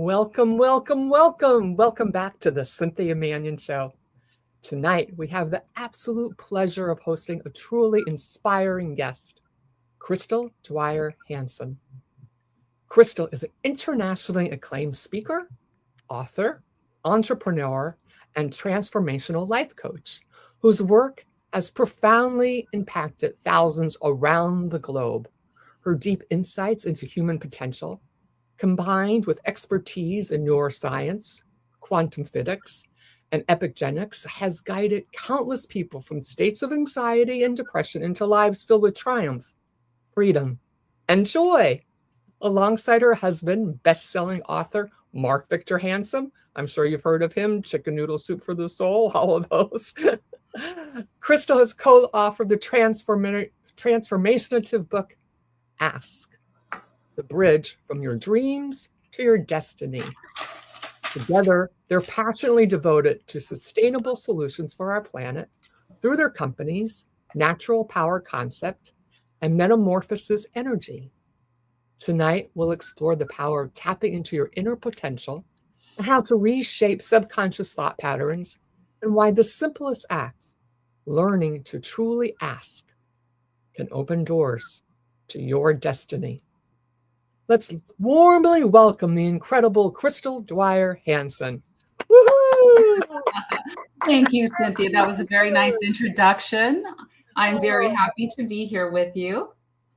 Welcome, welcome, welcome. Welcome back to the Cynthia Manion Show. Tonight, we have the absolute pleasure of hosting a truly inspiring guest, Crystal Dwyer Hansen. Crystal is an internationally acclaimed speaker, author, entrepreneur, and transformational life coach whose work has profoundly impacted thousands around the globe. Her deep insights into human potential, combined with expertise in neuroscience, quantum physics, and epigenetics, has guided countless people from states of anxiety and depression into lives filled with triumph, freedom, and joy. Alongside her husband, best-selling author Mark Victor Hansen, I'm sure you've heard of him, Chicken Noodle Soup for the Soul, all of those. Crystal has co-authored the transformative book, Ask, the bridge from your dreams to your destiny. Together, they're passionately devoted to sustainable solutions for our planet through their companies, Natural Power Concept, and Metamorphosis Energy. Tonight, we'll explore the power of tapping into your inner potential and how to reshape subconscious thought patterns, and why the simplest act, learning to truly ask, can open doors to your destiny. Let's warmly welcome the incredible Crystal Dwyer Hansen. Woohoo! Thank you, Cynthia. That was a very nice introduction. I'm very happy to be here with you.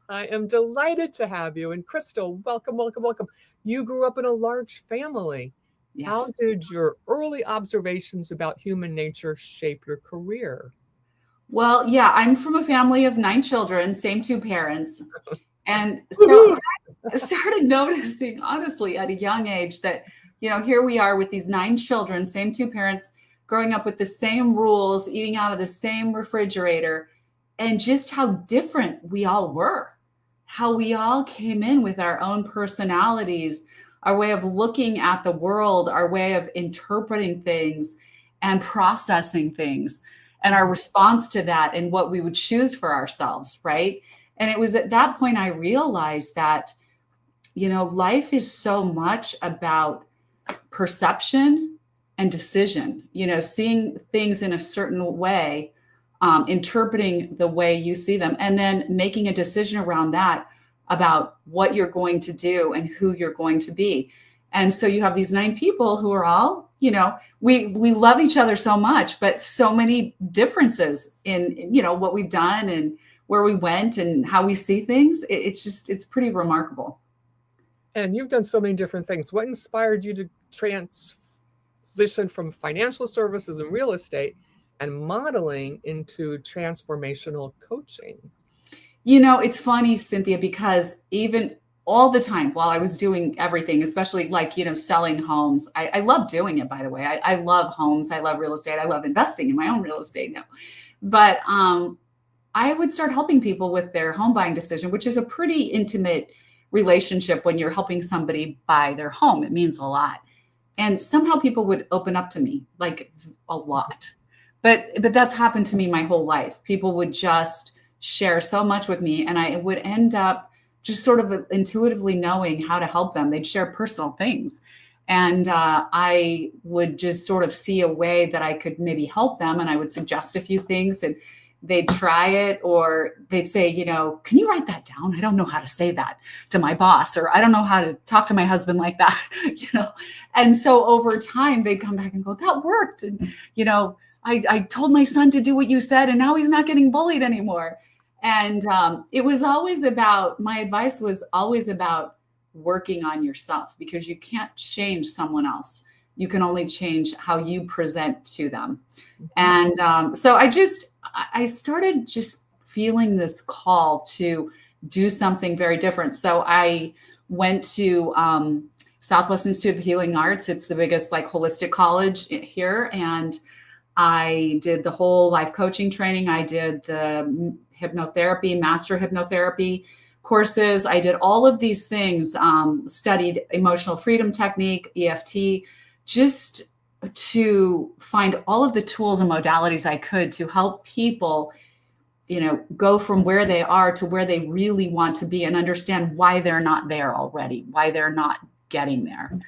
I am delighted to have you. And Crystal, welcome, welcome, welcome. You grew up in a large family. Yes. How did your early observations about human nature shape your career? Well, yeah, I'm from a family of 9 children, same 2 parents. And so I started noticing, honestly, at a young age that, here we are with these 9 children, same 2 parents, growing up with the same rules, eating out of the same refrigerator, and just how different we all were, how we all came in with our own personalities, our way of looking at the world, our way of interpreting things and processing things, and our response to that and what we would choose for ourselves, right? And it was at that point I realized that, life is so much about perception and decision, seeing things in a certain way, interpreting the way you see them, and then making a decision around that about what you're going to do and who you're going to be. And so you have these 9 people who are all, we love each other so much, but so many differences in, what we've done and where we went and how we see things. It's pretty remarkable. And you've done so many different things. What inspired you to transition from financial services and real estate and modeling into transformational coaching? It's funny, Cynthia, because even all the time while I was doing everything, especially like, selling homes, I love doing it, by the way. I love homes. I love real estate. I love investing in my own real estate now. But I would start helping people with their home buying decision, which is a pretty intimate relationship when you're helping somebody buy their home. It means a lot. And somehow people would open up to me, like a lot. But that's happened to me my whole life. People would just share so much with me, and I would end up just sort of intuitively knowing how to help them. They'd share personal things. And I would just sort of see a way that I could maybe help them. And I would suggest a few things, and they'd try it, or they'd say, can you write that down? I don't know how to say that to my boss, or I don't know how to talk to my husband like that, And so over time, they'd come back and go, that worked. And, I told my son to do what you said, and now he's not getting bullied anymore. And it was always about, my advice was always about working on yourself, because you can't change someone else. You can only change how you present to them. And so I started just feeling this call to do something very different. So I went to Southwest Institute of Healing Arts. It's the biggest holistic college here. And I did the whole life coaching training. I did the hypnotherapy, master hypnotherapy courses. I did all of these things, studied emotional freedom technique, EFT, just to find all of the tools and modalities I could to help people, go from where they are to where they really want to be, and understand why they're not there already, why they're not getting there.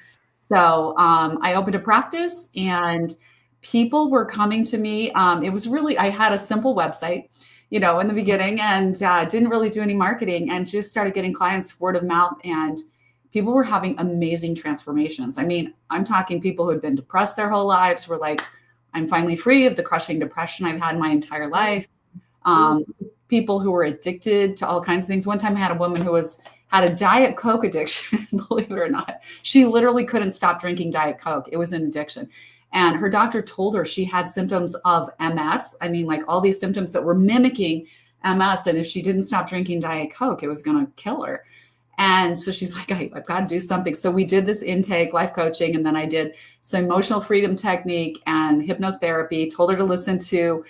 So I opened a practice and people were coming to me. It was really, I had a simple website, in the beginning, and didn't really do any marketing, and just started getting clients word of mouth, and people were having amazing transformations. I mean, I'm talking people who had been depressed their whole lives were like, I'm finally free of the crushing depression I've had my entire life. People who were addicted to all kinds of things. One time I had a woman who had a Diet Coke addiction, believe it or not. She literally couldn't stop drinking Diet Coke. It was an addiction. And her doctor told her she had symptoms of MS. I mean, like all these symptoms that were mimicking MS. And if she didn't stop drinking Diet Coke, it was going to kill her. And so she's like, I've got to do something. So we did this intake, life coaching, and then I did some emotional freedom technique and hypnotherapy, told her to listen to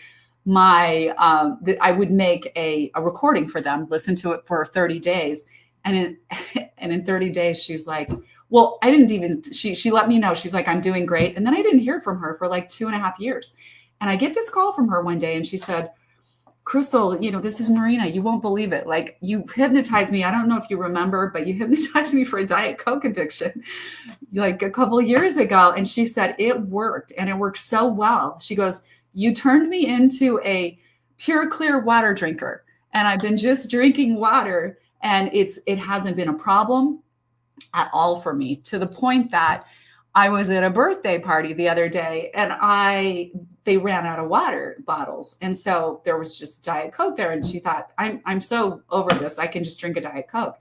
I would make a recording for them, listen to it for 30 days. And in 30 days, she's like, well, I didn't even, she let me know. She's like, I'm doing great. And then I didn't hear from her for like 2.5 years. And I get this call from her one day and she said, Crystal, this is Marina. You won't believe it. Like, you hypnotized me. I don't know if you remember, but you hypnotized me for a Diet Coke addiction like a couple of years ago. And she said, it worked, and it worked so well. She goes, you turned me into a pure, clear water drinker. And I've been just drinking water, and it hasn't been a problem at all for me, to the point that I was at a birthday party the other day, and they ran out of water bottles. And so there was just Diet Coke there. And she thought, I'm so over this. I can just drink a Diet Coke.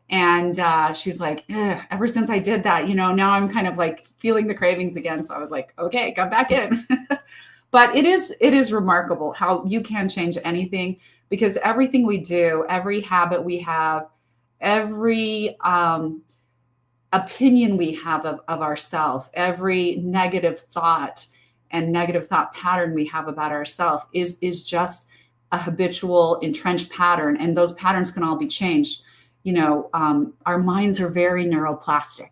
And she's like, ever since I did that, now I'm kind of like feeling the cravings again. So I was like, okay, come back in. But it is remarkable how you can change anything, because everything we do, every habit we have, every opinion we have of ourselves, every negative thought and negative thought pattern we have about ourselves is just a habitual entrenched pattern. And those patterns can all be changed. Our minds are very neuroplastic.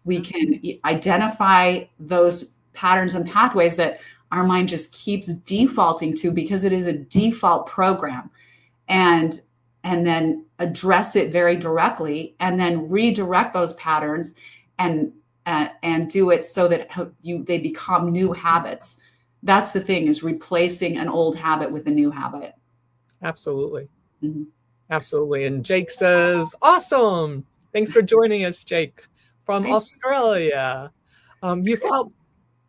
We can identify those patterns and pathways that our mind just keeps defaulting to, because it is a default program, and then address it very directly, and then redirect those patterns and do it so that they become new habits. That's the thing, is replacing an old habit with a new habit. Absolutely. Mm-hmm. Absolutely. And Jake says, awesome. Thanks for joining us, Jake, from Australia. You've helped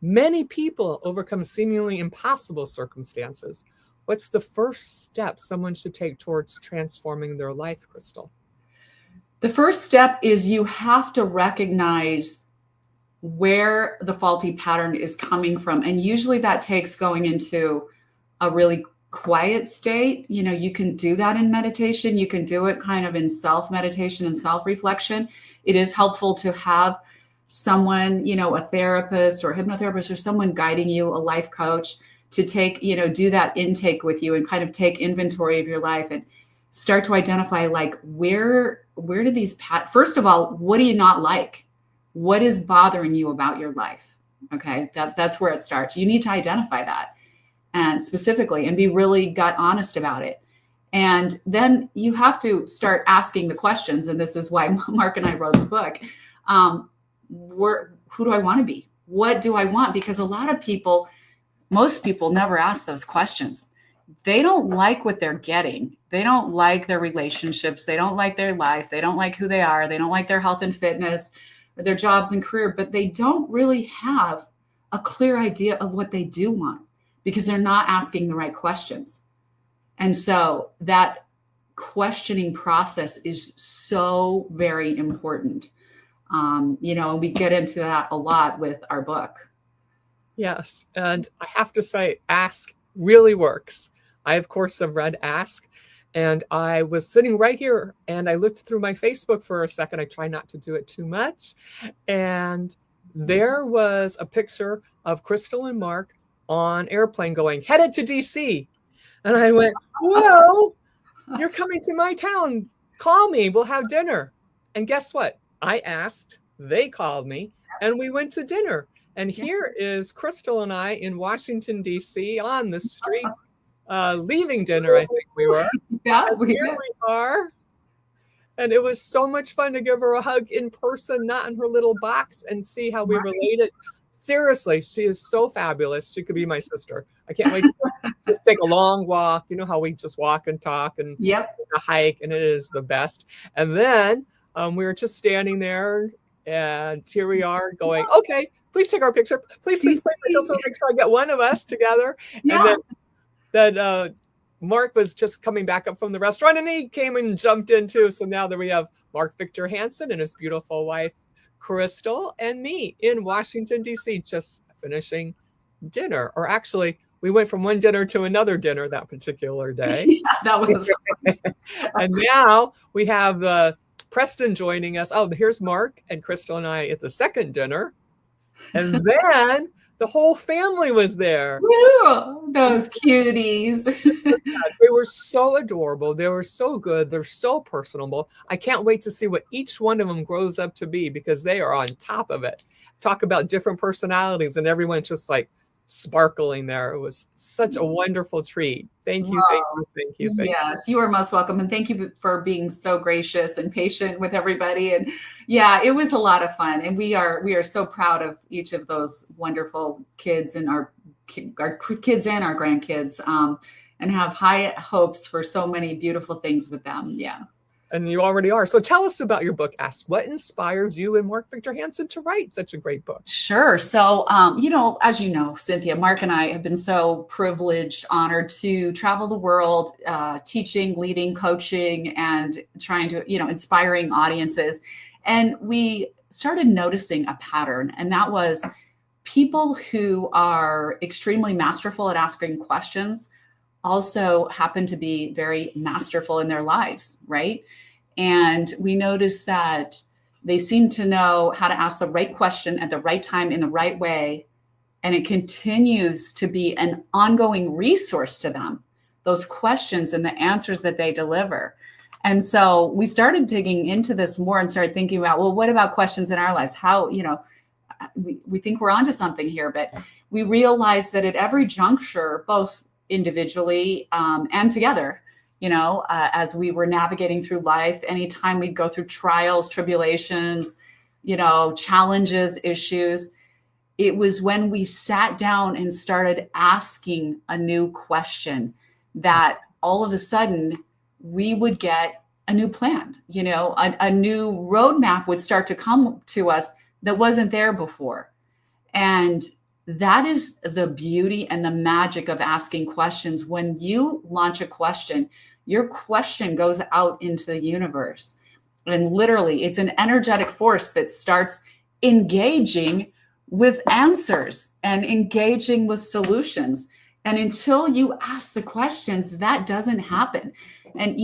many people overcome seemingly impossible circumstances. What's the first step someone should take towards transforming their life, Crystal? The first step is you have to recognize where the faulty pattern is coming from. And usually that takes going into a really quiet state. You can do that in meditation. You can do it kind of in self-meditation and self-reflection. It is helpful to have someone, a therapist or a hypnotherapist or someone guiding you, a life coach, to take, do that intake with you and kind of take inventory of your life and start to identify, like, where do these first of all, what do you not like? What is bothering you about your life? Okay. That's where it starts. You need to identify that, and specifically, and be really gut honest about it. And then you have to start asking the questions. And this is why Mark and I wrote the book. Who do I want to be? What do I want? Because most people never ask those questions. They don't like what they're getting. They don't like their relationships. They don't like their life. They don't like who they are. They don't like their health and fitness, or their jobs and career, but they don't really have a clear idea of what they do want, because they're not asking the right questions. And so that questioning process is so very important. We get into that a lot with our book. Yes. And I have to say, Ask really works. I, of course, have read Ask, and I was sitting right here and I looked through my Facebook for a second. I try not to do it too much. And there was a picture of Crystal and Mark on airplane going, headed to DC. And I went, whoa, you're coming to my town. Call me. We'll have dinner. And guess what? I asked, they called me, and we went to dinner. And here is Crystal and I in Washington, D.C. on the streets, leaving dinner, I think we were. Yeah, here we are. And it was so much fun to give her a hug in person, not in her little box, and see how we related. Seriously, she is so fabulous. She could be my sister. I can't wait to just take a long walk. You know how we just walk and talk and Yep. a hike, and it is the best. And then we were just standing there, and here we are going, okay, please take our picture. Please, please, please. I just want to make sure I get one of us together. Yeah. And then Mark was just coming back up from the restaurant, and he came and jumped in too. So now that we have Mark Victor Hansen and his beautiful wife, Crystal, and me in Washington, D.C., just finishing dinner. Or actually, we went from one dinner to another dinner that particular day. Yeah, that was. And now we have Preston joining us. Oh, here's Mark and Crystal and I at the second dinner. And then the whole family was there. Woo, those cuties. They were so adorable. They were so good. They're so personable. I can't wait to see what each one of them grows up to be, because they are on top of it. Talk about different personalities, and everyone's just like sparkling there. It was such a wonderful treat. Thank you, thank you, thank you. Thank yes, you are most welcome. And thank you for being so gracious and patient with everybody. And yeah, it was a lot of fun. And we are so proud of each of those wonderful kids and our kids and our grandkids, and have high hopes for so many beautiful things with them. Yeah. And you already are. So tell us about your book, Ask. What inspires you and Mark Victor Hansen to write such a great book? Sure. So, as you know, Cynthia, Mark and I have been so privileged, honored to travel the world, teaching, leading, coaching, and trying to, inspiring audiences. And we started noticing a pattern, and that was people who are extremely masterful at asking questions also happen to be very masterful in their lives, right? And we noticed that they seem to know how to ask the right question at the right time in the right way. And it continues to be an ongoing resource to them, those questions and the answers that they deliver. And so we started digging into this more and started thinking about, well, what about questions in our lives? How, we think we're onto something here, but we realized that at every juncture, both individually and together, as we were navigating through life, anytime we'd go through trials, tribulations, challenges, issues, it was when we sat down and started asking a new question that all of a sudden we would get a new plan, a new roadmap would start to come to us that wasn't there before. And that is the beauty and the magic of asking questions. When you launch a question, your question goes out into the universe. And literally, it's an energetic force that starts engaging with answers and engaging with solutions. And until you ask the questions, that doesn't happen. And,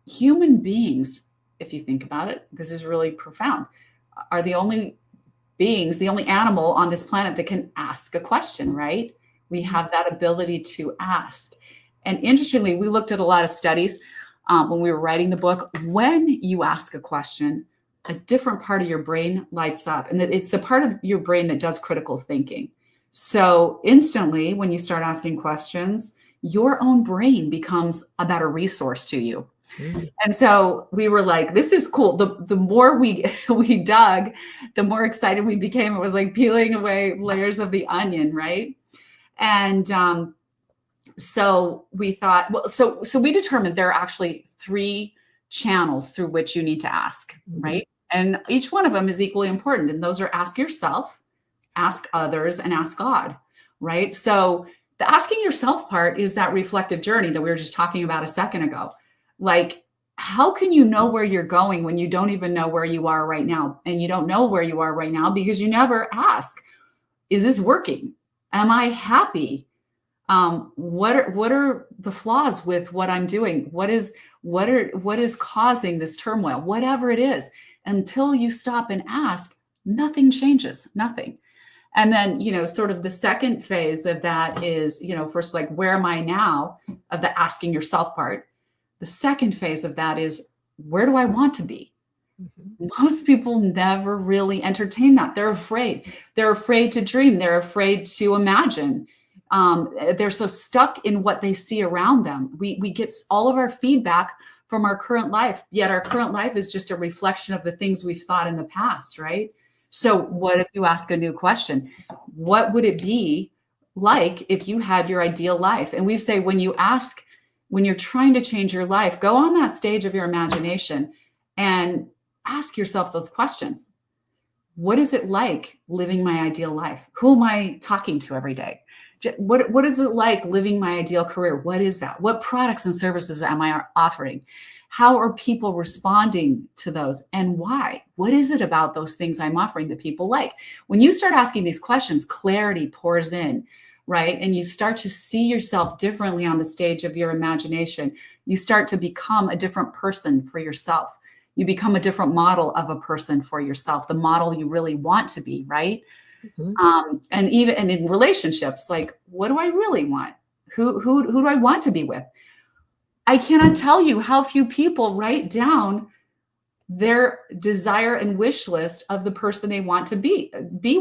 human beings, if you think about it, this is really profound, are the only beings, the only animal on this planet that can ask a question, right? We have that ability to ask. And interestingly, we looked at a lot of studies when we were writing the book. When you ask a question, a different part of your brain lights up. And it's the part of your brain that does critical thinking. So instantly, when you start asking questions, your own brain becomes a better resource to you. And so we were like, this is cool. The more we dug, the more excited we became. It was like peeling away layers of the onion, right? And so we thought, well, so we determined there are actually 3 channels through which you need to ask, right? And each one of them is equally important. And those are ask yourself, ask others, and ask God, right? So the asking yourself part is that reflective journey that we were just talking about a second ago. Like, how can you know where you're going when you don't even know where you are right now? And you don't know where you are right now because you never ask, is this working? Am I happy? What are the flaws with what I'm doing? What is causing this turmoil? Whatever it is, until you stop and ask, nothing changes, nothing. And then, sort of the second phase of that is, first, like, where am I now, of the asking yourself part. The second phase of that is, where do I want to be? Most people never really entertain that. They're afraid. They're afraid to dream. They're afraid to imagine. They're so stuck in what they see around them. We get all of our feedback from our current life, yet our current life is just a reflection of the things we've thought in the past, right? So what if you ask a new question? What would it be like if you had your ideal life? And we say, when you're trying to change your life, go on that stage of your imagination and ask yourself those questions. What is it like living my ideal life? Who am I talking to every day? What is it like living my ideal career? What is that? What products and services am I offering? How are people responding to those, and why? What is it about those things I'm offering that people like? When you start asking these questions, clarity pours in, right? And you start to see yourself differently on the stage of your imagination. You start to become a different person for yourself. You become a different model of a person for yourself, the model you really want to be, right? And in relationships, like, what do I really want? Who do I want to be with? I cannot tell you how few people write down their desire and wish list of the person they want to be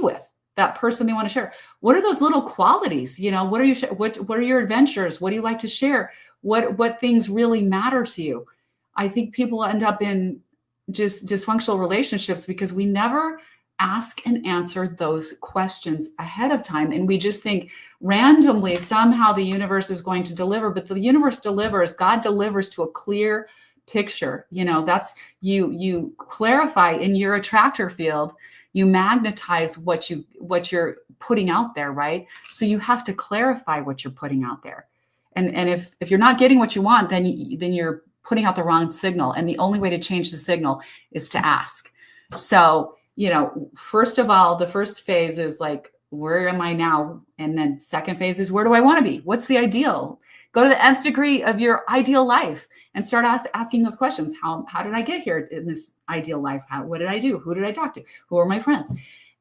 with, that person they want to share. What are those little qualities? What are your adventures? What do you like to share? What things really matter to you? I think people end up in just dysfunctional relationships because we never ask and answer those questions ahead of time. And we just think randomly, somehow the universe is going to deliver, but the universe delivers, God delivers to a clear picture. That's you clarify in your attractor field, you magnetize what you're putting out there, right? So you have to clarify what you're putting out there. And if you're not getting what you want, then you're putting out the wrong signal. And the only way to change the signal is to ask. So, first of all, the first phase is like, where am I now? And then second phase is, where do I want to be? What's the ideal? Go to the nth degree of your ideal life and start asking those questions. How did I get here in this ideal life? What did I do? Who did I talk to? Who are my friends?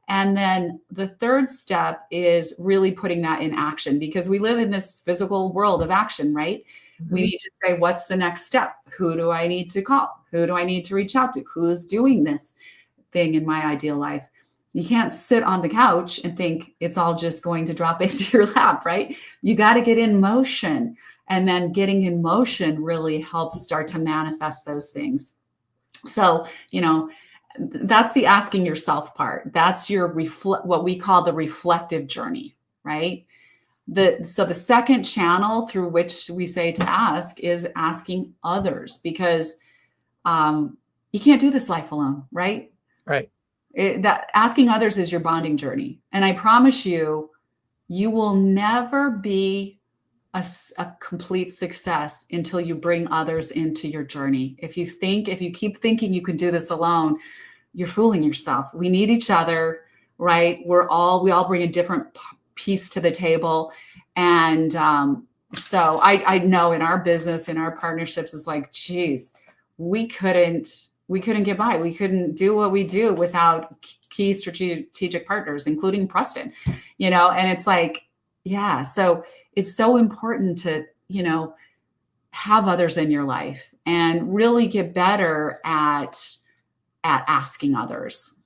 And then the third step is really putting that in action, because we live in this physical world of action, right? We need to say, what's the next step? Who do I need to call? Who do I need to reach out to? Who's doing this thing in my ideal life? You can't sit on the couch and think it's all just going to drop into your lap, right? You got to get in motion. And then getting in motion really helps start to manifest those things. So, that's the asking yourself part. That's your what we call the reflective journey, right? So the second channel through which we say to ask is asking others, because you can't do this life alone, right? Right. That asking others is your bonding journey. And I promise you, you will never be a complete success until you bring others into your journey. If you keep thinking you can do this alone, you're fooling yourself. We need each other, right? We all bring a different piece to the table. And so I know in our business, in our partnerships, it's like, geez, we couldn't get by. We couldn't do what we do without key strategic partners, including Preston, and it's like, yeah. So it's so important to, have others in your life and really get better at asking others.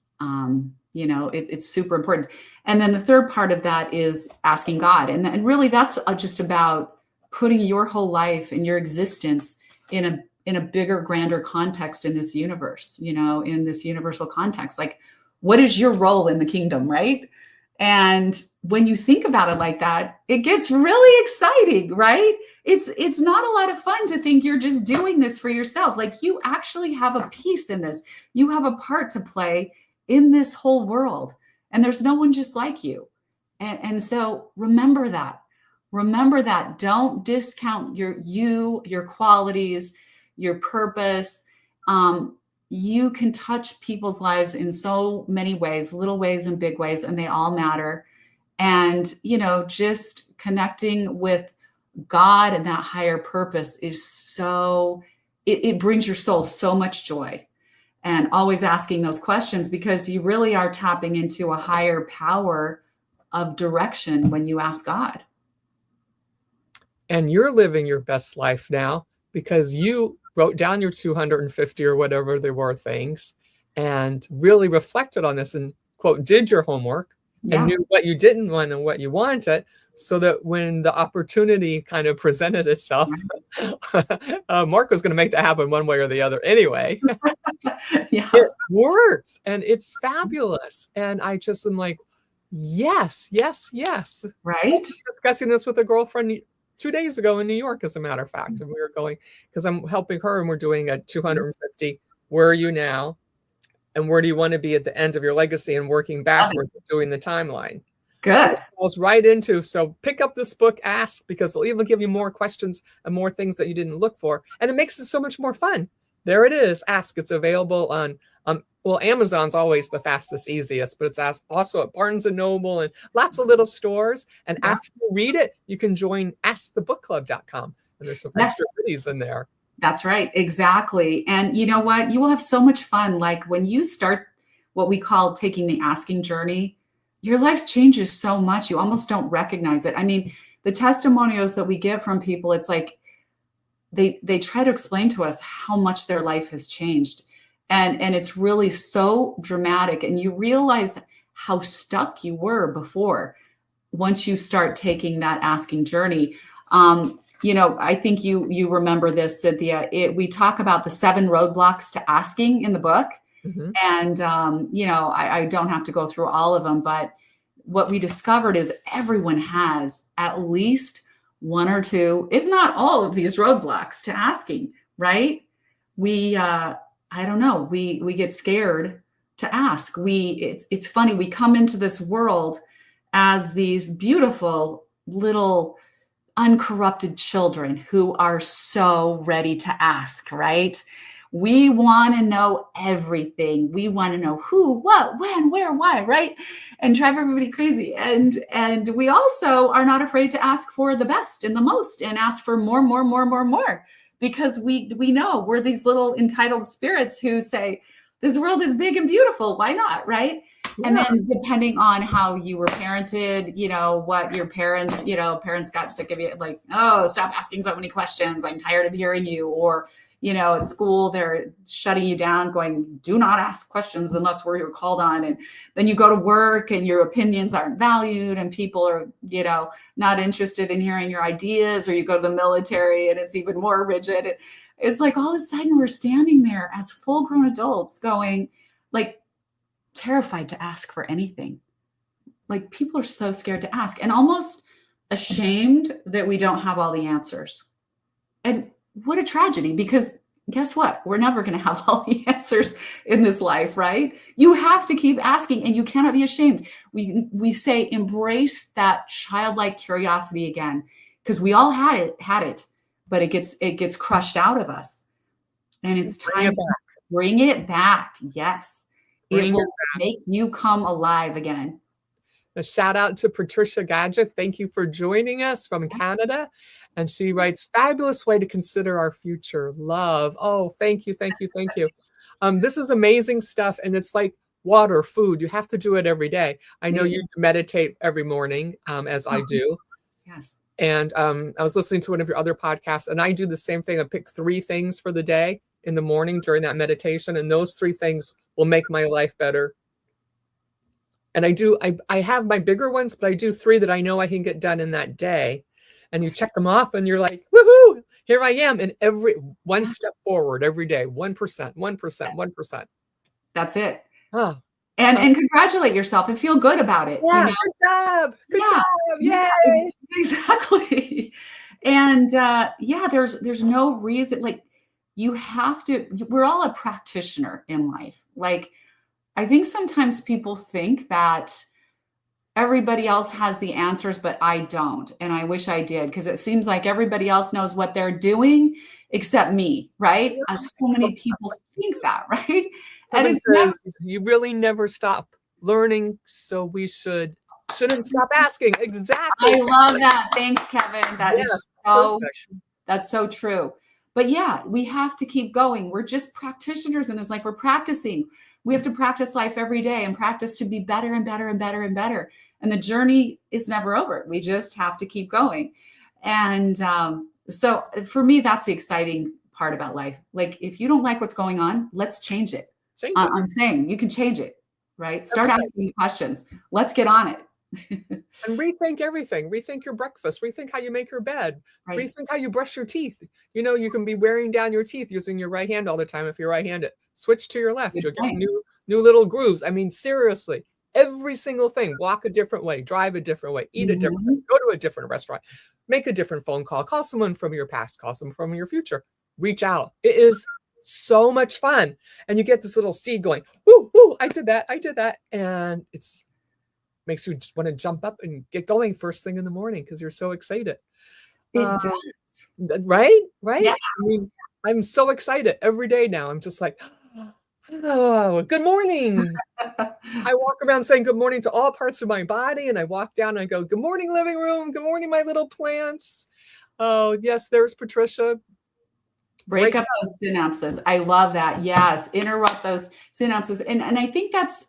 It's super important. And then the third part of that is asking God. And really that's just about putting your whole life and your existence in a bigger, grander context in this universe, in this universal context. Like, what is your role in the kingdom, right? And when you think about it like that, it gets really exciting, right? It's not a lot of fun to think you're just doing this for yourself. Like, you actually have a piece in this. You have a part to play in this whole world. And there's no one just like you. And so remember that. Remember that. Don't discount your qualities, your purpose. You can touch people's lives in so many ways, little ways and big ways, and they all matter. And, just connecting with God and that higher purpose is it brings your soul so much joy. And always asking those questions, because you really are tapping into a higher power of direction when you ask God. And you're living your best life now because you wrote down your 250 or whatever there were things and really reflected on this and, quote, did your homework and knew what you didn't want and what you wanted. so that when the opportunity kind of presented itself, Mark was going to make that happen one way or the other anyway. Yeah. It works and it's fabulous. And I just am like, yes, yes, yes. Right. I was just discussing this with a girlfriend 2 days ago in New York, as a matter of fact. And we were going, because I'm helping her and we're doing a 250. Where are you now? And where do you want to be at the end of your legacy, and working backwards and doing the timeline. Good. So it falls right into, so pick up this book, ask, because it'll even give you more questions and more things that you didn't look for. And it makes it so much more fun. There it is. Ask. It's available on, well, Amazon's always the fastest, easiest, but it's also at Barnes and Noble and lots of little stores. And after you read it, you can join askthebookclub.com. And there's some extra goodies in there. That's right. Exactly. And you know what? You will have so much fun. Like when you start what we call taking the asking journey, your life changes so much. You almost don't recognize it. I mean, the testimonials that we get from people, it's like they try to explain to us how much their life has changed. And it's really so dramatic. And you realize how stuck you were before once you start taking that asking journey. You know, I think you remember this, Cynthia. We talk about the 7 roadblocks to asking in the book. Mm-hmm. And, you know, I don't have to go through all of them, but what we discovered is everyone has at least 1 or 2, if not all of these roadblocks to asking, right? I don't know, we get scared to ask. It's funny. We come into this world as these beautiful little uncorrupted children who are so ready to ask, right? We want to know everything. We want to know who, what, when, where, why, right? And drive everybody crazy. And we also are not afraid to ask for the best and the most, and ask for more, because we know we're these little entitled spirits who say, this world is big and beautiful. Why not, right? Yeah. And then depending on how you were parented, you know, what your parents got sick of you, like, oh, stop asking so many questions. I'm tired of hearing you. Or, you know, at school, they're shutting you down, going, do not ask questions unless you're called on. And then you go to work and your opinions aren't valued and people are, you know, not interested in hearing your ideas. Or you go to the military and it's even more rigid. It's like all of a sudden we're standing there as full grown adults going, like, terrified to ask for anything. Like, people are so scared to ask and almost ashamed that we don't have all the answers. And what a tragedy, because guess what? We're never going to have all the answers in this life, right? You have to keep asking and you cannot be ashamed. We say embrace that childlike curiosity again, because we all had it, but it gets crushed out of us. And it's time to bring it back. Yes. It will make you come alive again. A shout out to Patricia Gadget. Thank you for joining us from Canada. And she writes, fabulous way to consider our future. Love. Oh, thank you. This is amazing stuff. And it's like water, food. You have to do it every day. I know you meditate every morning, as I do. Yes. And I was listening to one of your other podcasts, and I do the same thing. I pick 3 things for the day in the morning during that meditation. And those 3 things will make my life better. And I have my bigger ones, but I do 3 that I know I can get done in that day. And you check them off and you're like, woohoo, here I am. And every one step forward every day, 1%. That's it. Oh. And congratulate yourself and feel good about it. Yeah, you know? Good job. Yay. Yeah, exactly. And there's no reason, like, you have to, we're all a practitioner in life. Like, I think sometimes people think that everybody else has the answers, but I don't. And I wish I did, because it seems like everybody else knows what they're doing except me, right? So many people think that, right? And it says, you really never stop learning, so we shouldn't stop asking. Exactly. I love that. Thanks, Kevin. That's so true. But yeah, we have to keep going. We're just practitioners in this life. We're practicing. We have to practice life every day and practice to be better and better and better and better. And the journey is never over. We just have to keep going. And so for me, that's the exciting part about life. Like, if you don't like what's going on, let's change it. I'm saying you can change it, right? Start asking questions. Let's get on it. And rethink everything. Rethink your breakfast. Rethink how you make your bed. Right. Rethink how you brush your teeth. You know, you can be wearing down your teeth using your right hand all the time if you're right-handed. Switch to your left. Good You'll get point. new little grooves. I mean, seriously, every single thing. Walk a different way, drive a different way, eat a different way, Mhm. go to a different restaurant, make a different phone call someone from your past, call someone from your future. Reach out. It is so much fun. And you get this little seed going, woo, woo, I did that. And it's makes you want to jump up and get going first thing in the morning because you're so excited. It Uh, does. right? Yeah. Right? I mean, I'm so excited every day now. I'm just like, oh, good morning. I walk around saying good morning to all parts of my body, and I walk down and I go, good morning, living room. Good morning, my little plants. Oh, yes, there's Patricia. Break Break up those synapses. I love that. Yes. Interrupt those synapses. And I think that's,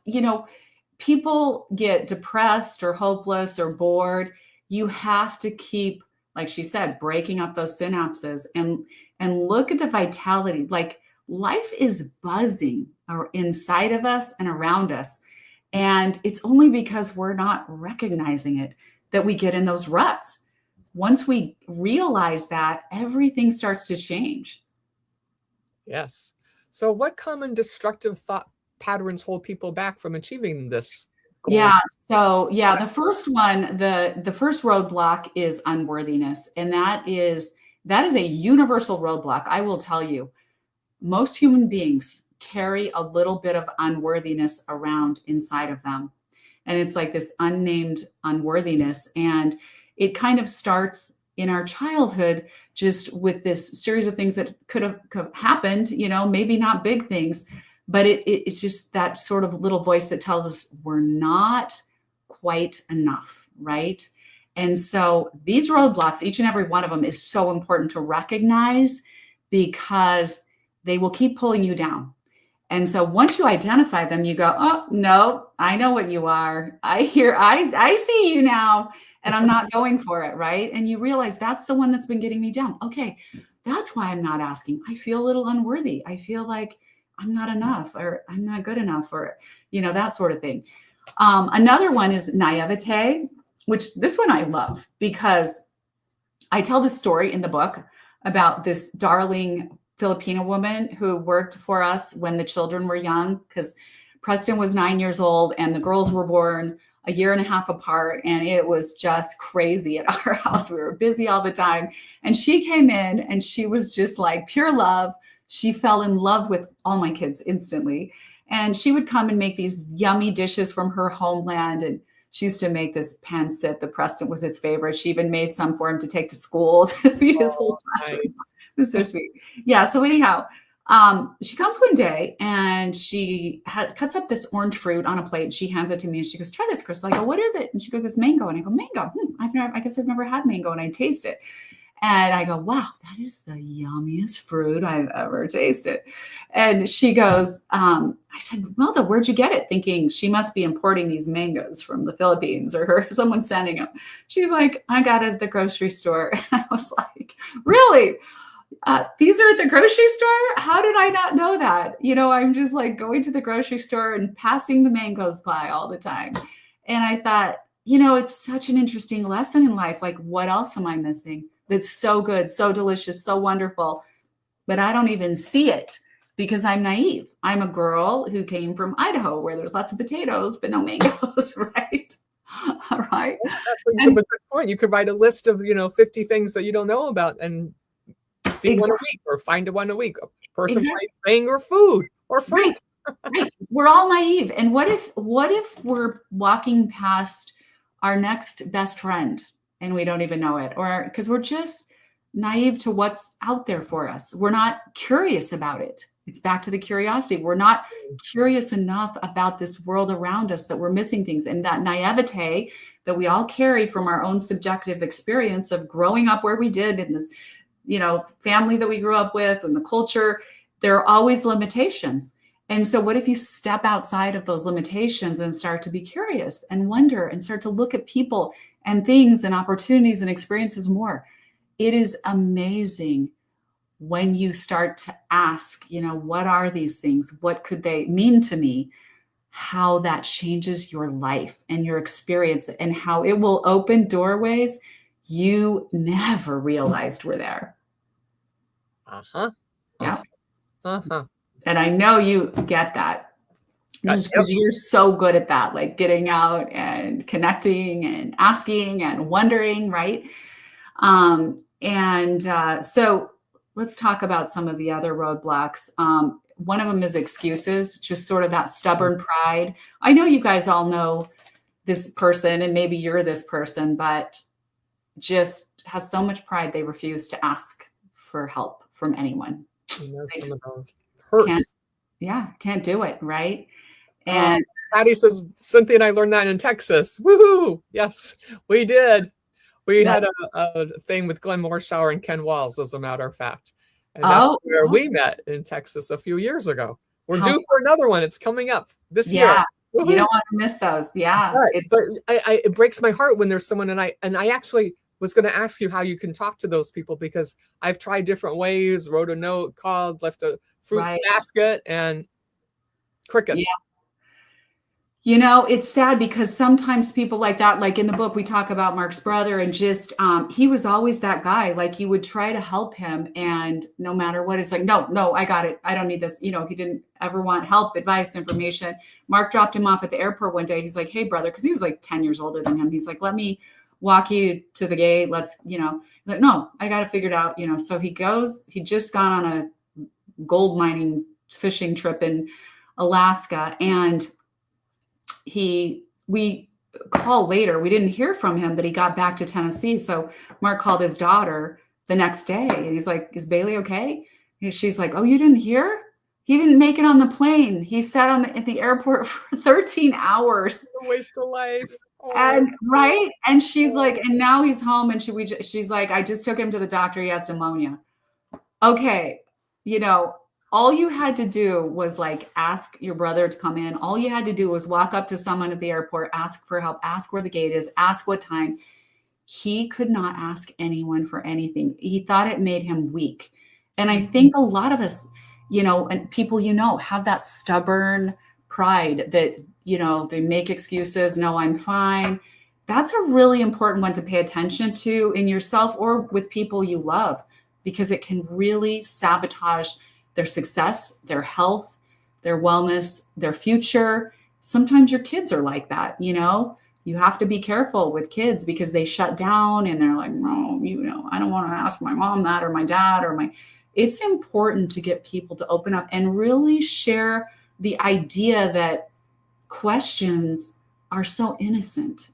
people get depressed or hopeless or bored. You have to keep, like she said, breaking up those synapses and look at the vitality. Like life is buzzing inside of us and around us. And it's only because we're not recognizing it that we get in those ruts. Once we realize that, everything starts to change. Yes. So, what common destructive thought patterns hold people back from achieving this goal? Yeah. So yeah, the first one, the first roadblock is unworthiness. And that is a universal roadblock. I will tell you, most human beings carry a little bit of unworthiness around inside of them. And it's like this unnamed unworthiness. And it kind of starts in our childhood, just with this series of things that could have happened, maybe not big things, but it's just that sort of little voice that tells us we're not quite enough, right? And so these roadblocks, each and every one of them, is so important to recognize because they will keep pulling you down. And so once you identify them, you go, oh, no, I know what you are. I see you now, and I'm not going for it, right? And you realize that's the one that's been getting me down. Okay, that's why I'm not asking. I feel a little unworthy. I feel like I'm not enough, or I'm not good enough, or, that sort of thing. Another one is naivete, which this one I love because I tell this story in the book about this darling Filipino woman who worked for us when the children were young, because Preston was 9 years old and the girls were born a year and a half apart. And it was just crazy at our house. We were busy all the time. And she came in and she was just like pure love. She fell in love with all my kids instantly. And she would come and make these yummy dishes from her homeland. And she used to make this pancit. The Preston was his favorite. She even made some for him to take to school to feed his Oh, whole classroom. It nice. was so sweet. Yeah. So anyhow, she comes one day and she cuts up this orange fruit on a plate. And she hands it to me and she goes, "Try this, Crystal." I go, "What is it?" And she goes, "It's mango." And I go, "Mango? I guess I've never had mango." And I taste it. And I go, "Wow, that is the yummiest fruit I've ever tasted." And she goes, I said, "Melda, where'd you get it?" Thinking she must be importing these mangoes from the Philippines or someone sending them. She's like, "I got it at the grocery store." And I was like, "Really? These are at the grocery store? How did I not know that?" I'm just like going to the grocery store and passing the mangoes by all the time. And I thought, it's such an interesting lesson in life. Like, what else am I missing? That's so good, so delicious, so wonderful, but I don't even see it because I'm naive. I'm a girl who came from Idaho where there's lots of potatoes, but no mangoes, right? All right. That brings up And a good point. You could write a list of, 50 things that you don't know about and see one a exactly, week or find one a week. A person, exactly, place, thing, or food or right, fruit. right. We're all naive. And what if we're walking past our next best friend and we don't even know it? Or because we're just naive to what's out there for us. We're not curious about it. It's back to the curiosity. We're not curious enough about this world around us that we're missing things. And that naivete that we all carry from our own subjective experience of growing up where we did in this, family that we grew up with and the culture, there are always limitations. And so what if you step outside of those limitations and start to be curious and wonder and start to look at people and things and opportunities and experiences more? It is amazing when you start to ask, what are these things? What could they mean to me? how that changes your life and your experience, and how it will open doorways you never realized were there. Uh-huh. Yeah. Uh-huh. And I know you get that, just because you're so good at that, like getting out and connecting and asking and wondering, right? So let's talk about some of the other roadblocks. One of them is excuses, just sort of that stubborn pride. I know you guys all know this person, and maybe you're this person, but just has so much pride they refuse to ask for help from anyone. You know, They some just of those can't, hurts. can't do it, right? And Patty says, Cynthia and I learned that in Texas. Woohoo! Yes, we did. We had a thing with Glenn Morshower and Ken Walls, as a matter of fact. And that's where we met in Texas a few years ago. We're due for another one. It's coming up this year. You don't want to miss those. Yeah. But it breaks my heart when there's someone, and I actually was going to ask you how you can talk to those people, because I've tried different ways, wrote a note, called, left a fruit basket, and crickets. Yeah. You know, it's sad because sometimes people like that, like in the book, we talk about Mark's brother, and just, he was always that guy. Like, you would try to help him, and no matter what, it's like, no, I got it. I don't need this. You know, he didn't ever want help, advice, information. Mark dropped him off at the airport one day. He's like, hey, brother, because he was like 10 years older than him. He's like, let me walk you to the gate. Let's, like, no, I got it figured out. So he just gone on a gold mining fishing trip in Alaska, and we call later, we didn't hear from him that he got back to Tennessee. So Mark called his daughter the next day, and he's like, is Bailey okay? And she's like, oh, you didn't hear? He didn't make it on the plane. He sat at the airport for 13 hours. A waste of life. And and she's like, and now he's home, and she's like, I just took him to the doctor. He has pneumonia. Okay. All you had to do was like ask your brother to come in. All you had to do was walk up to someone at the airport, ask for help, ask where the gate is, ask what time. He could not ask anyone for anything. He thought it made him weak. And I think a lot of us, and people, have that stubborn pride that, they make excuses. No, I'm fine. That's a really important one to pay attention to in yourself or with people you love, because it can really sabotage their success, their health, their wellness, their future. Sometimes your kids are like that. You have to be careful with kids, because they shut down and they're like, no, I don't want to ask my mom that, or my dad, it's important to get people to open up and really share the idea that questions are so innocent.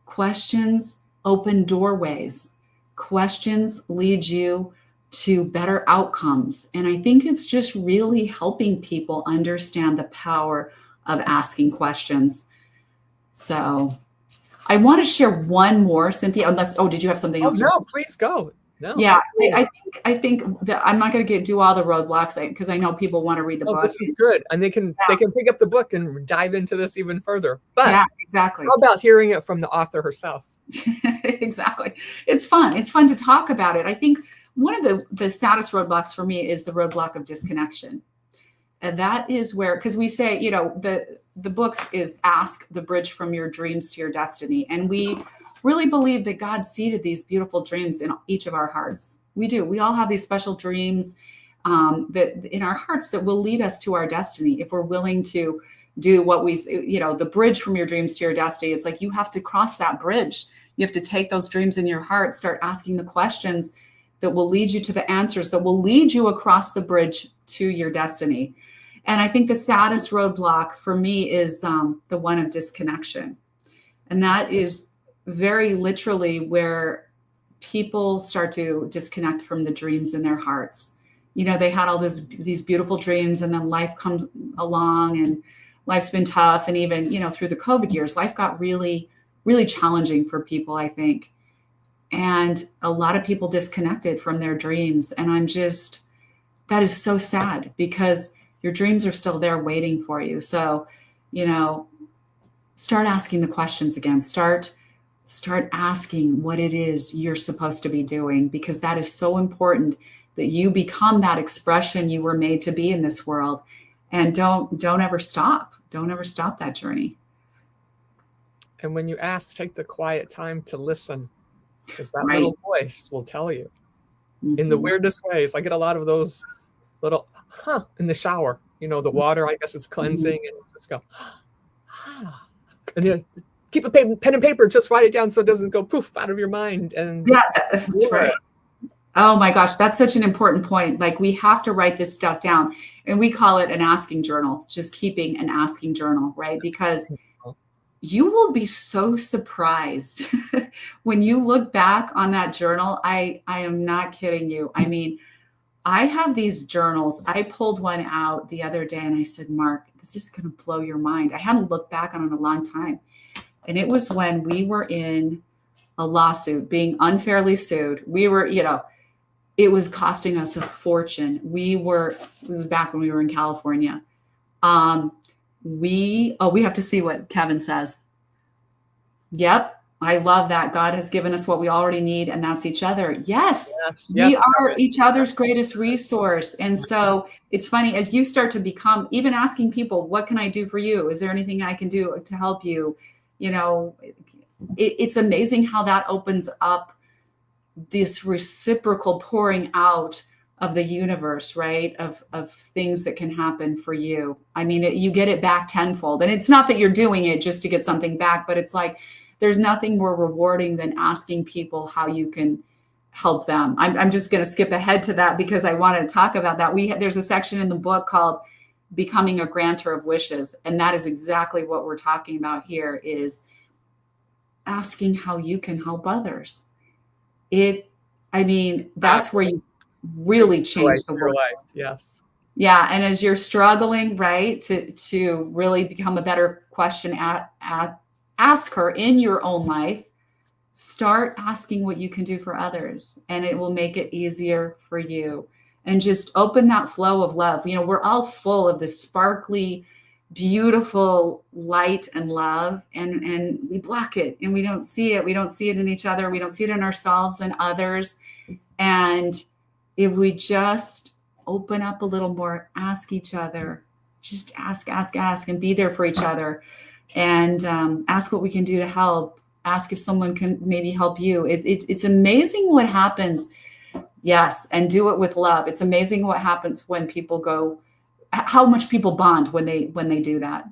Questions open doorways. Questions lead you to better outcomes. And I think it's just really helping people understand the power of asking questions. So I want to share one more, Cynthia, did you have something else? No, please go. No. Yeah, I think that I'm not going to do all the roadblocks, because I know people want to read the book. This is good. And they can pick up the book and dive into this even further. But yeah, exactly. How about hearing it from the author herself? Exactly. It's fun. It's fun to talk about it. I think one of the saddest roadblocks for me is the roadblock of disconnection. And that is where, because we say, the books is Ask the Bridge from Your Dreams to Your Destiny. And we really believe that God seeded these beautiful dreams in each of our hearts. We do. We all have these special dreams that in our hearts that will lead us to our destiny if we're willing to do what the bridge from your dreams to your destiny. It's like you have to cross that bridge. You have to take those dreams in your heart, start asking the questions that will lead you to the answers, that will lead you across the bridge to your destiny. And I think the saddest roadblock for me is the one of disconnection. And that is very literally where people start to disconnect from the dreams in their hearts. They had all these beautiful dreams, and then life comes along, and life's been tough. And even, through the COVID years, life got really, really challenging for people, I think. And a lot of people disconnected from their dreams. And that is so sad, because your dreams are still there waiting for you. So, start asking the questions again. Start asking what it is you're supposed to be doing, because that is so important, that you become that expression you were made to be in this world. And don't ever stop. don't ever stop that journey. And when you ask, take the quiet time to listen, because that Right. little voice will tell you in the Mm-hmm. weirdest ways. I get a lot of those little, in the shower. The water, I guess it's cleansing, and you just go, and then keep a pen and paper, just write it down so it doesn't go poof out of your mind. And Yeah, that's right. Oh my gosh, that's such an important point. Like, we have to write this stuff down, and we call it an asking journal, just keeping an asking journal, right? Because you will be so surprised when you look back on that journal. I am not kidding you. I mean, I have these journals. I pulled one out the other day and I said, Mark, this is going to blow your mind. I hadn't looked back on it in a long time. And it was when we were in a lawsuit, being unfairly sued. We were, it was costing us a fortune. This was back when we were in California. We have to see what Kevin says. Yep. I love that. God has given us what we already need, and that's each other. Yes. We are each other's greatest resource. And so it's funny, as you start to become, even asking people, what can I do for you? Is there anything I can do to help you? It's amazing how that opens up this reciprocal pouring out of the universe, right? Of things that can happen for you. I mean, you get it back tenfold. And it's not that you're doing it just to get something back, but it's like, there's nothing more rewarding than asking people how you can help them. I'm just going to skip ahead to that because I want to talk about that. There's a section in the book called Becoming a Granter of Wishes. And that is exactly what we're talking about here, is asking how you can help others. That's where you really change the world. Life. Yes. Yeah. And as you're struggling, right, to really become a better question ask her in your own life, start asking what you can do for others, and it will make it easier for you. And just open that flow of love. We're all full of this sparkly, beautiful light and love, and we block it and we don't see it. We don't see it in each other. We don't see it in ourselves and others. And if we just open up a little more, ask each other, just ask, and be there for each other. And ask what we can do to help. Ask if someone can maybe help you. It's amazing what happens. Yes, and do it with love. It's amazing what happens when people how much people bond when they do that.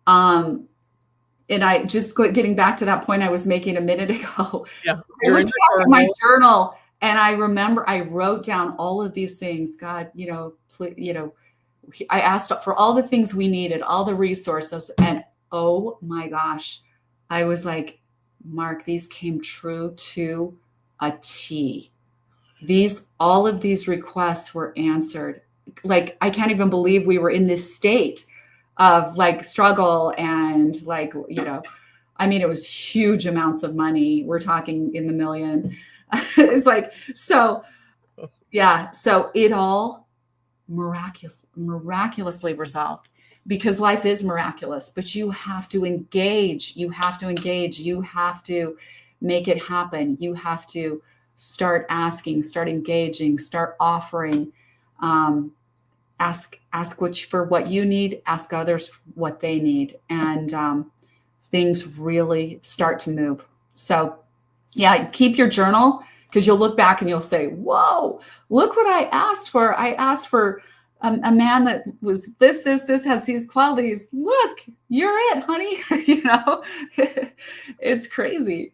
And I just getting back to that point I was making a minute ago. Yeah, I looked back at my journal and I remember I wrote down all of these things. God, I asked for all the things we needed, all the resources, and oh my gosh, I was like, Mark, these came true to a T. All of these requests were answered. Like, I can't even believe we were in this state of like struggle and it was huge amounts of money. We're talking in the million. It's like, so yeah. So it all miraculously resolved, because life is miraculous, but you have to engage. You have to make it happen. You have to start asking, start engaging, start offering, ask for what you need, ask others what they need. And things really start to move. So yeah, keep your journal, because you'll look back and you'll say, whoa, look what I asked for. I asked for a man that was this has these qualities. Look, you're it, honey. It's crazy.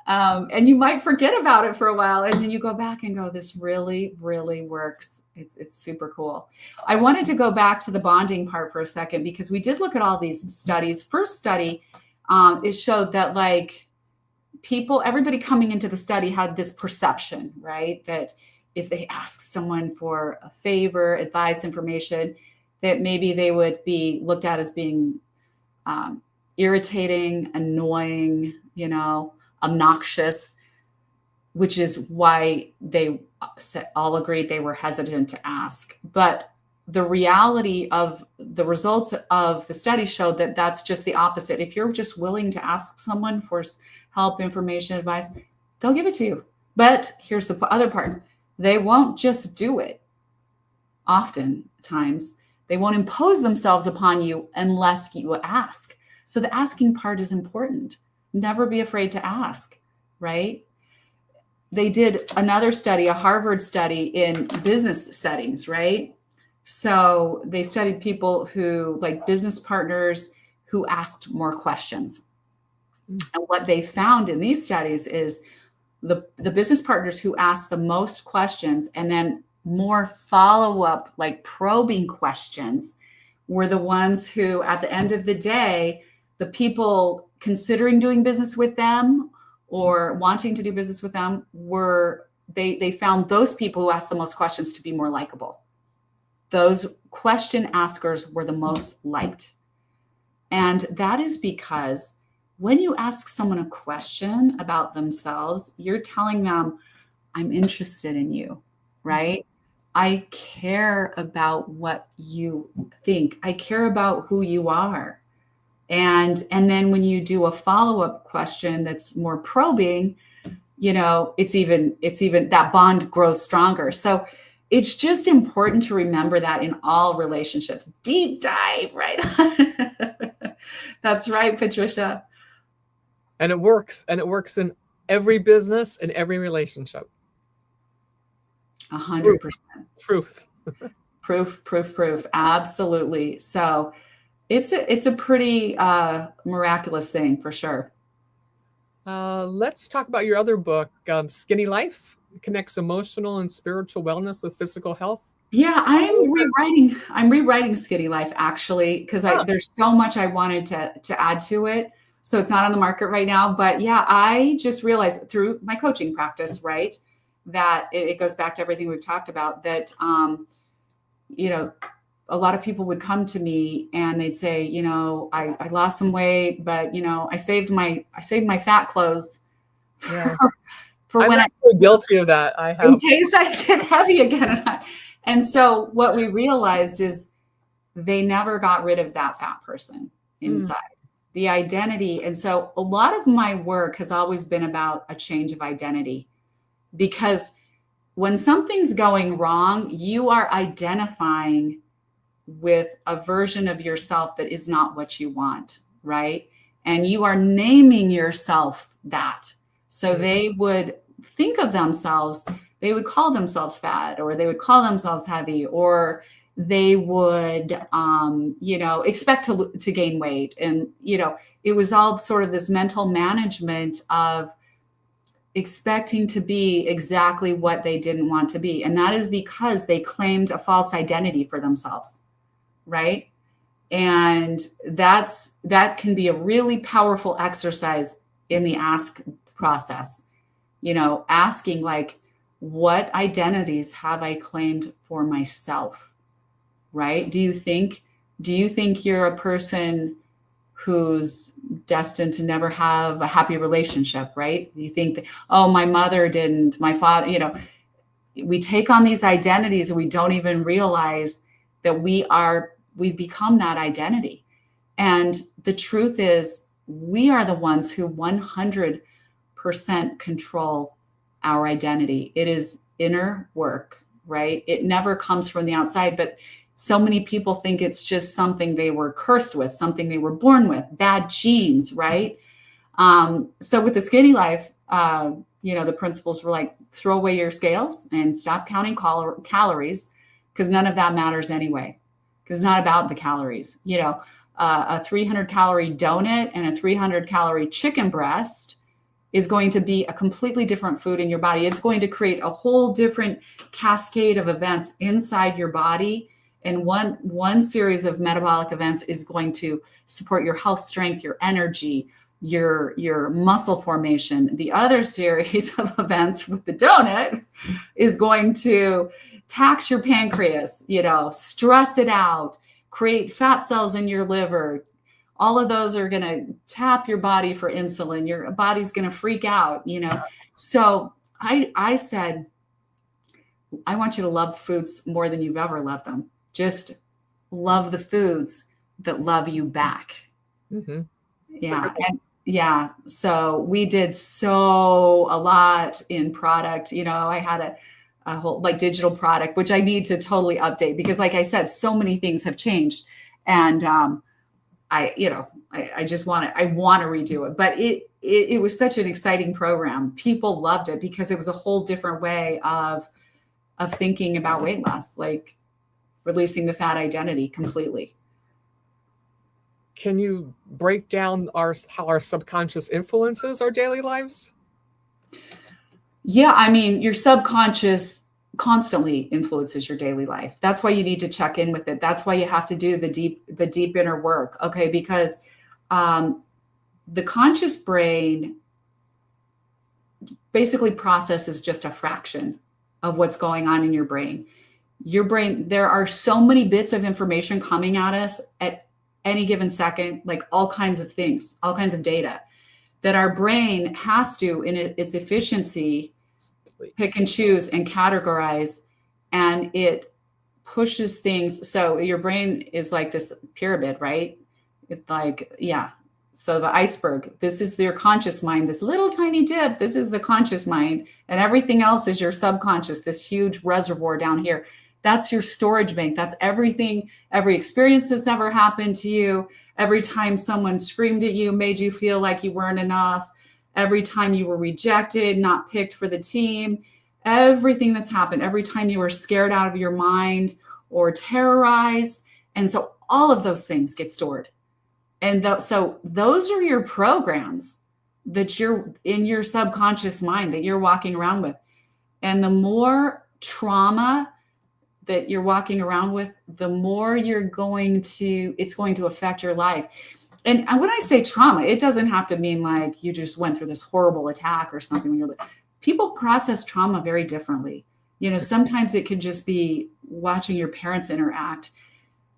And you might forget about it for a while, and then you go back and go, this really, really works. It's super cool. I wanted to go back to the bonding part for a second, because we did look at all these studies. First study, it showed that everybody coming into the study had this perception, right? That if they ask someone for a favor, advice, information, that maybe they would be looked at as being irritating, annoying, obnoxious, which is why they all agreed they were hesitant to ask. But the reality of the results of the study showed that that's just the opposite. If you're just willing to ask someone for help, information, advice, they'll give it to you. But here's the other part. They won't just do it. Oftentimes, They won't impose themselves upon you unless you ask. So the asking part is important. Never be afraid to ask, right? They did another study, a Harvard study in business settings, right? So they studied people who, like business partners who asked more questions. And what they found in these studies is the business partners who asked the most questions and then more follow-up, like probing questions, were the ones who, at the end of the day, the people considering doing business with them or wanting to do business with them they found those people who asked the most questions to be more likable. Those question askers were the most liked. And that is because when you ask someone a question about themselves, you're telling them, I'm interested in you, right? I care about what you think. I care about who you are. And then when you do a follow-up question that's more probing, it's even that bond grows stronger. So it's just important to remember that in all relationships. Deep dive, right? That's right, Patricia. And it works. And it works in every business and every relationship. 100%. Truth. Proof. Absolutely. So it's a pretty miraculous thing for sure. Let's talk about your other book, Skinny Life. It connects emotional and spiritual wellness with physical health. Yeah, I'm rewriting Skinny Life actually, because there's so much I wanted to add to it. So it's not on the market right now. But yeah, I just realized through my coaching practice, right, that it goes back to everything we've talked about, that a lot of people would come to me and they'd say, I lost some weight, but I saved my fat clothes for I'm when actually guilty of that. I have, in case I get heavy again. And so what we realized is they never got rid of that fat person inside, the identity. And so a lot of my work has always been about a change of identity, because when something's going wrong, you are identifying with a version of yourself that is not what you want, right? And you are naming yourself that. So they would think of themselves, they would call themselves fat, or they would call themselves heavy, or they would, expect to gain weight. And, it was all sort of this mental management of expecting to be exactly what they didn't want to be. And that is because they claimed a false identity for themselves, right? And that can be a really powerful exercise in the ask process. Asking, like, what identities have I claimed for myself, right? Do you think you're a person who's destined to never have a happy relationship, right? You think that, oh, my mother didn't, my father, we take on these identities and we don't even realize that we've become that identity. And the truth is, we are the ones who 100% control our identity. It is inner work, right? It never comes from the outside, but so many people think it's just something they were cursed with, something they were born with, bad genes, right? So with the Skinny Life, the principles were like, throw away your scales and stop counting calories, because none of that matters anyway, because it's not about the calories. A 300 calorie donut and a 300 calorie chicken breast is going to be a completely different food in your body. It's going to create a whole different cascade of events inside your body. And one series of metabolic events is going to support your health, strength, your energy, your muscle formation. The other series of events with the donut is going to tax your pancreas, stress it out, create fat cells in your liver. All of those are going to tap your body for insulin. Your body's going to freak out, So I said, I want you to love foods more than you've ever loved them. Just love the foods that love you back. Mm-hmm. Yeah. So we did a lot in product. I had a whole like digital product, which I need to totally update because, like I said, so many things have changed, and I just I want to redo it. But it was such an exciting program. People loved it because it was a whole different way of thinking about weight loss, like releasing the fat identity completely. Can you break down how our subconscious influences our daily lives? Yeah, I mean, your subconscious constantly influences your daily life. That's why you need to check in with it. That's why you have to do the deep inner work, okay? Because the conscious brain basically processes just a fraction of what's going on in your brain. Your brain, there are so many bits of information coming at us at any given second, like all kinds of things, all kinds of data, that our brain has to, in its efficiency, pick and choose and categorize, and it pushes things. So your brain is like this pyramid, right? It's like, yeah. So the iceberg, this is your conscious mind, this little tiny dip, this is the conscious mind, and everything else is your subconscious, this huge reservoir down here. That's your storage bank. That's everything, every experience that's ever happened to you, every time someone screamed at you, made you feel like you weren't enough, every time you were rejected, not picked for the team, everything that's happened, every time you were scared out of your mind or terrorized. And so all of those things get stored. And so those are your programs that you're in your subconscious mind that you're walking around with. And the more trauma that you're walking around with, the more it's going to affect your life. And when I say trauma, it doesn't have to mean like you just went through this horrible attack or something. People process trauma very differently. Sometimes it could just be watching your parents interact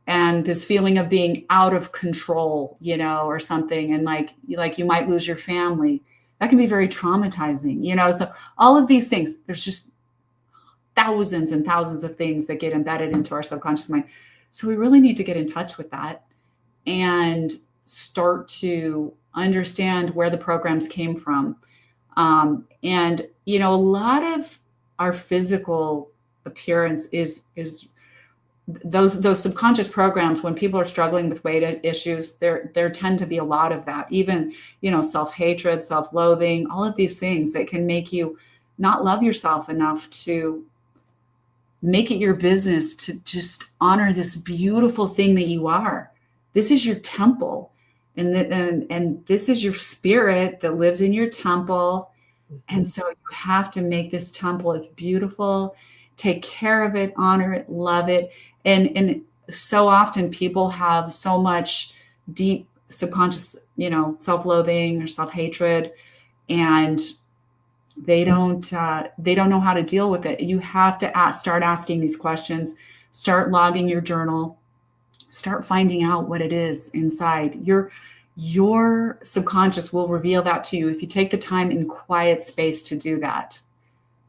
and this feeling of being out of control, or something. And like you might lose your family. That can be very traumatizing, so all of these things, there's just thousands and thousands of things that get embedded into our subconscious mind. So we really need to get in touch with that and start to understand where the programs came from. And, a lot of our physical appearance is those subconscious programs. When people are struggling with weight issues, there tend to be a lot of that, even, self-hatred, self-loathing, all of these things that can make you not love yourself enough to make it your business to just honor this beautiful thing that you are. This is your temple. And this is your spirit that lives in your temple. Mm-hmm. And so you have to make this temple as beautiful, take care of it, honor it, love it. And so often people have so much deep subconscious, self-loathing or self-hatred, and they don't know how to deal with it. You have to start asking these questions, start logging your journal, start finding out what it is inside. Your subconscious will reveal that to you if you take the time in quiet space to do that.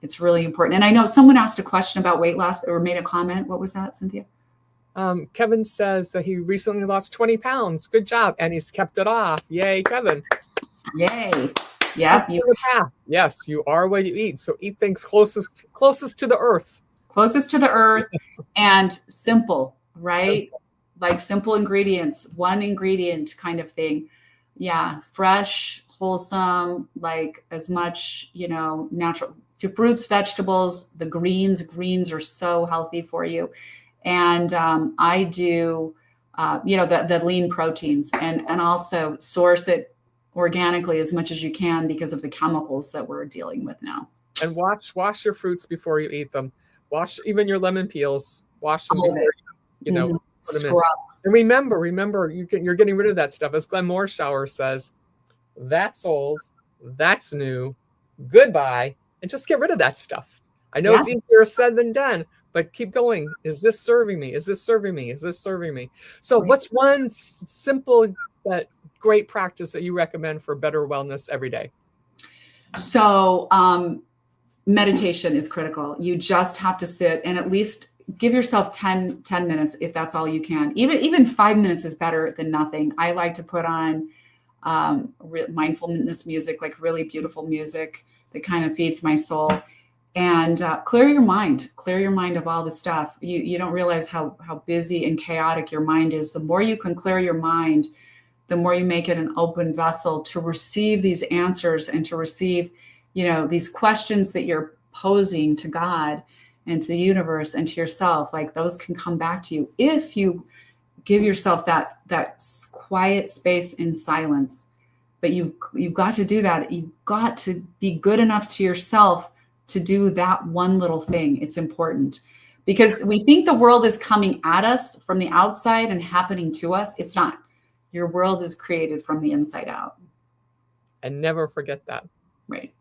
It's really important. And I know someone asked a question about weight loss or made a comment. What was that, Cynthia? Kevin says that he recently lost 20 pounds. Good job. And he's kept it off. Yay, Kevin. Yay. Yep. Yes, you are what you eat. So eat things closest to the earth. Closest to the earth and simple, right? Simple. Like simple ingredients, one ingredient kind of thing. Yeah. Fresh, wholesome, like as much, natural fruits, vegetables, the greens are so healthy for you. And I do, the lean proteins and also source it organically as much as you can because of the chemicals that we're dealing with now. And wash your fruits before you eat them. Wash even your lemon peels. Wash them before you mm-hmm. Put them in. And remember, you're getting rid of that stuff. As Glenn Morshower says, that's old, that's new, goodbye, and just get rid of that stuff. I know It's easier said than done, but keep going. Is this serving me? Is this serving me? Is this serving me? So what's one simple but great practice that you recommend for better wellness every day? So meditation is critical. You just have to sit and at least give yourself 10 minutes if that's all you can. Even 5 minutes is better than nothing. I like to put on mindfulness music, like really beautiful music that kind of feeds my soul. and clear your mind of all the stuff. You don't realize how busy and chaotic your mind is. The more you can clear your mind, the more you make it an open vessel to receive these answers and to receive, these questions that you're posing to God and to the universe and to yourself. Like, those can come back to you if you give yourself that quiet space in silence. But you've got to do that. You've got to be good enough to yourself to do that one little thing. It's important, because we think the world is coming at us from the outside and happening to us. It's not. Your world is created from the inside out. And never forget that. Right.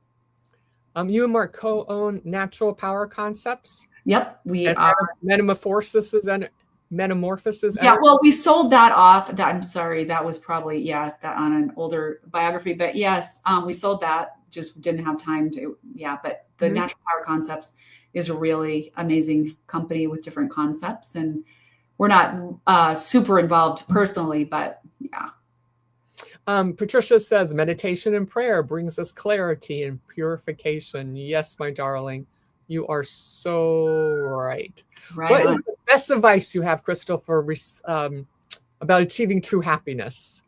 You and Mark co-own Natural Power Concepts. Yep, we and are. Metamorphosis and Metamorphosis. Yeah, well, we sold that off. I'm sorry, that was probably that on an older biography. But yes, we sold that. Just didn't have time to. Yeah, but the Natural Power Concepts is a really amazing company with different concepts, and we're not super involved personally, but yeah. Patricia says meditation and prayer brings us clarity and purification. Yes, my darling, you are so right. What is the best advice you have, Crystal, for about achieving true happiness?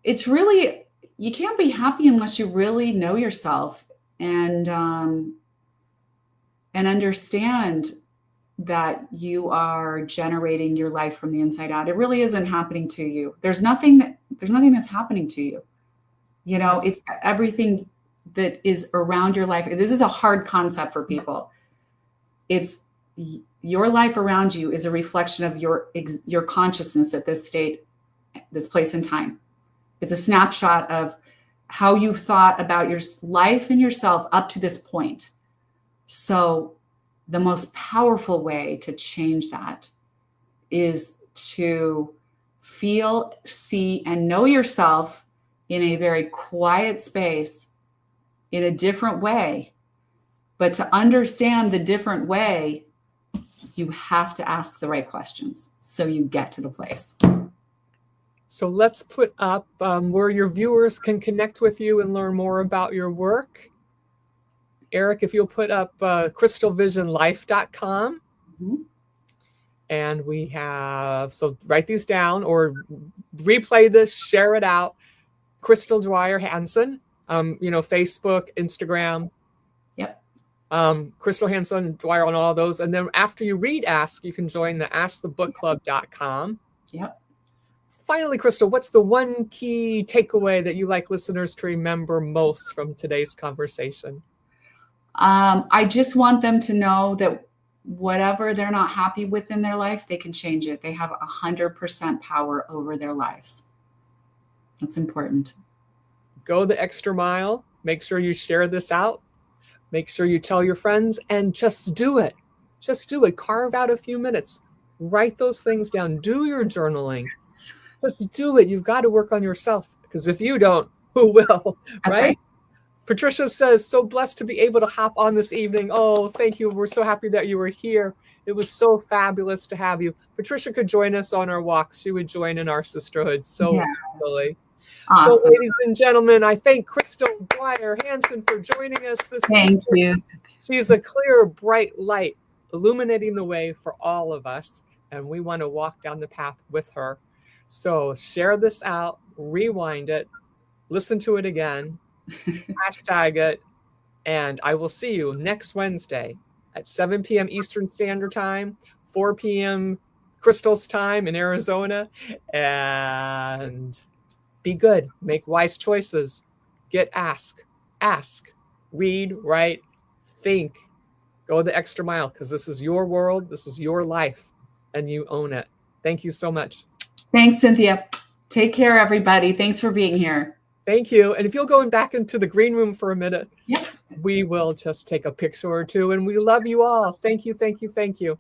It's really, you can't be happy unless you really know yourself and understand that you are generating your life from the inside out. It really isn't happening to you. There's nothing that's happening to you. It's everything that is around your life. This is a hard concept for people. It's your life around you is a reflection of your consciousness at this state, this place and time. It's a snapshot of how you've thought about your life and yourself up to this point. So the most powerful way to change that is to feel, see, and know yourself in a very quiet space in a different way. But to understand the different way, you have to ask the right questions so you get to the place. So let's put up where your viewers can connect with you and learn more about your work. Eric, if you'll put up crystalvisionlife.com. And we have, so write these down or replay this, share it out. Crystal Dwyer Hansen, Facebook, Instagram. Yep. Crystal Hansen Dwyer on all those. And then after you read Ask, you can join the askthebookclub.com. Yep. Finally, Crystal, what's the one key takeaway that you like listeners to remember most from today's conversation? I just want them to know that whatever they're not happy with in their life, they can change it. They have 100% power over their lives. That's important. Go the extra mile. Make sure you share this out. Make sure you tell your friends and just do it. Just do it. Carve out a few minutes. Write those things down. Do your journaling. Just do it. You've got to work on yourself, because if you don't, who will? That's right. Patricia says, so blessed to be able to hop on this evening. Oh, thank you. We're so happy that you were here. It was so fabulous to have you. Patricia could join us on our walk. She would join in our sisterhood. So really. Awesome. So ladies and gentlemen, I thank Crystal Dwyer Hansen for joining us this evening. Thank you. She's a clear, bright light illuminating the way for all of us. And we want to walk down the path with her. So share this out, rewind it, listen to it again. Hashtag it, and I will see you next Wednesday at 7 p.m. Eastern Standard Time, 4 p.m. Crystal's time in Arizona. And be good. Make wise choices. Ask, read, write, think. Go the extra mile, because this is your world. This is your life, and you own it. Thank you so much. Thanks, Cynthia. Take care, everybody. Thanks for being here. Thank you. And if you'll go back into the green room for a minute, yep, we will just take a picture or two. And we love you all. Thank you, thank you, thank you.